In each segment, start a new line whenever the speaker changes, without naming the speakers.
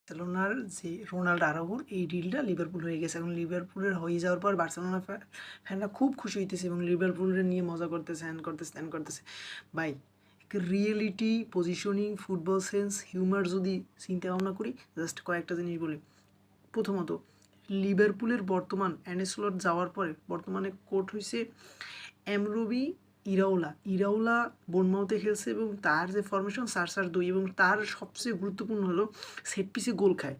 বার্সেলোনার যে রোনাল্ডো আরাউজোর এই ডিলটা লিভারপুল হয়ে গেছে। এখন লিভারপুলের হয়ে যাওয়ার পর বার্সেলোনা ফ্যানরা খুব খুশি হইতেছে এবং লিভারপুলের নিয়ে মজা করতেছে, হ্যান করতেছে, ত্যান করতেছে। ভাই, reality, positioning, football sense, humour যদি চিন্তা ভাবনা করি, জাস্ট কয়েকটা জিনিস বলি। প্রথমত, লিভারপুলের বর্তমান অ্যানেসলট যাওয়ার পরে বর্তমানে কোচ হয়েছে এমরবি ইরাওলা বোর্নমাউথে খেলছে এবং তার যে ফরমেশন 4-4-2 এবং তার সবচেয়ে গুরুত্বপূর্ণ হলো সেট পিসে গোল খায়।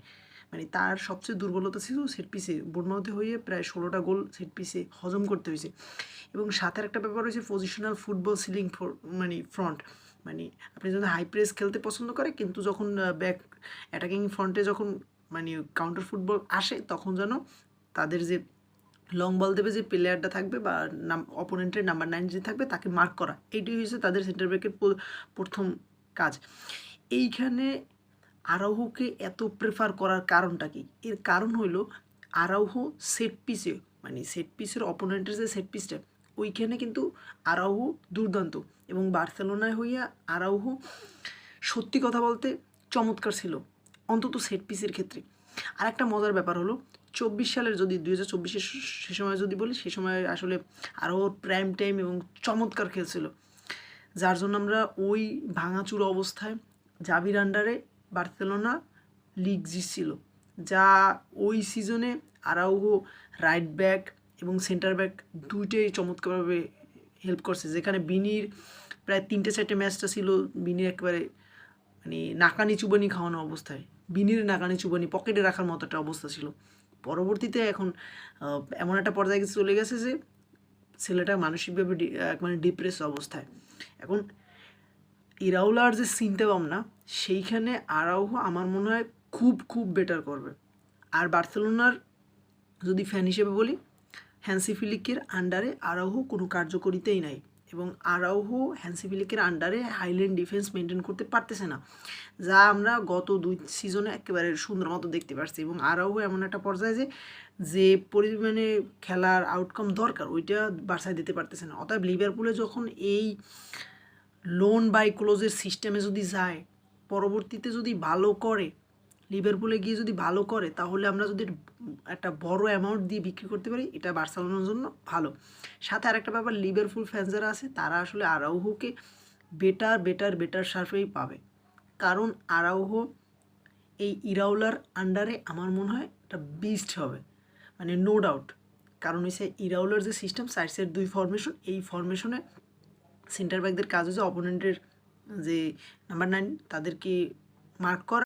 মানে তার সবচেয়ে দুর্বলতা ছিল সেট পিসে। বোর্নমাউথে হয়ে প্রায় 16টা গোল সেট পিসে হজম করতে হয়েছে। এবং সাথে একটা ব্যাপার হয়েছে পজিশনাল ফুটবল সিলিং মানে ফ্রন্ট। মানে আপনি যদি হাই প্রেস খেলতে পছন্দ করে, কিন্তু যখন ব্যাক অ্যাটাকিং ফ্রন্টে যখন মানে কাউন্টার ফুটবল আসে, তখন যেন তাদের যে লং বল দেবে যে প্লেয়ারটা থাকবে বা অপোনেন্টের নাম্বার 9 যে থাকবে তাকে মার্ক করা, এইটাই হচ্ছে তাদের সেন্টার ব্যাকের প্রথম কাজ। এইখানে আরাউহোকে এত প্রেফার করার কারণটা কি? এর কারণ হইল আরাউহো সেট পিসে, মানে সেট পিসের অপোনেন্টের যে সেট পিসটা, ওইখানে কিন্তু আরাউহো দুর্দান্ত। এবং বার্সেলোনায় হইয়া আরাউহো সত্যি কথা বলতে চমৎকার ছিল, অন্তত সেট পিসের ক্ষেত্রে। আর একটা মজার ব্যাপার হলো 24 সালের যদি 2024-এর সে সময় যদি বলি, সে সময় আসলে আরও প্রাইম টাইম এবং চমৎকার খেলছিল, যার জন্য আমরা ওই ভাঙাচুরা অবস্থায় জাভির আন্ডারে বার্সেলোনা লিগ জিতছিল। যা ওই সিজনে আরাউহো রাইট ব্যাক এবং সেন্টার ব্যাক দুইটাই চমৎকারভাবে হেল্প করছে। যেখানে বিনির প্রায় 3-4টে ম্যাচটা ছিল বিনির একেবারে মানে নাকানি চুবানি খাওয়ানো অবস্থায়, বিনির নাকানি চুবানি পকেটে রাখার মতো একটা অবস্থা ছিল। পরবর্তীতে এখন এমন একটা পর্যায়ে চলে গেছে যে ছেলেটা মানসিকভাবে মানে ডিপ্রেস অবস্থায়। এখন ইরাওলার যে চিন্তা ভাবনা, সেইখানে আরাউহো আমার মনে হয় খুব খুব বেটার করবে। আর বার্সেলোনার যদি ফ্যান হিসেবে বলি, হ্যান্সি ফ্লিকের আন্ডারে আরাউহো কোনো কার্যকরিতাই নাই এবং আরাউহো হ্যান্সি ফ্লিকের আন্ডারে হাইল্যান্ড ডিফেন্স মেনটেন করতে পারতেছে না, যা আমরা গত 2 সিজনে একেবারে সুন্দর মতো দেখতে পারছি। এবং আরাউহো এমন একটা পর্যায়ে যে পরিমাণে খেলার আউটকাম দরকার, ওইটা বার্সায় দিতে পারতেছে না। অতএব লিভারপুলে যখন এই লোন বাই ক্লোজের সিস্টেমে যদি যায়, পরবর্তীতে যদি ভালো করে, লিভারপুলে গিয়ে যদি ভালো করে, তাহলে আমরা যদি একটা বড় অ্যামাউন্ট দিয়ে বিক্রি করতে পারি, এটা বার্সেলোনার জন্য ভালো। সাথে আরেকটা ব্যাপার, লিভারপুল ফ্যান্স যারা আছে তারা আসলে আরাউহোকে বেটার সার্ফেই পাবে। কারণ আরাউহো এই ইরাওলার আন্ডারে আমার মনে হয় একটা বিস্ট হবে, মানে নো ডাউট। কারণ হচ্ছে ইরাওলার যে সিস্টেম 4-4-2 ফরমেশন, এই ফরমেশনে সেন্টার ব্যাকদের কাজ হচ্ছে অপোনেন্টের যে নাম্বার 9 তাদেরকে মার্ক করা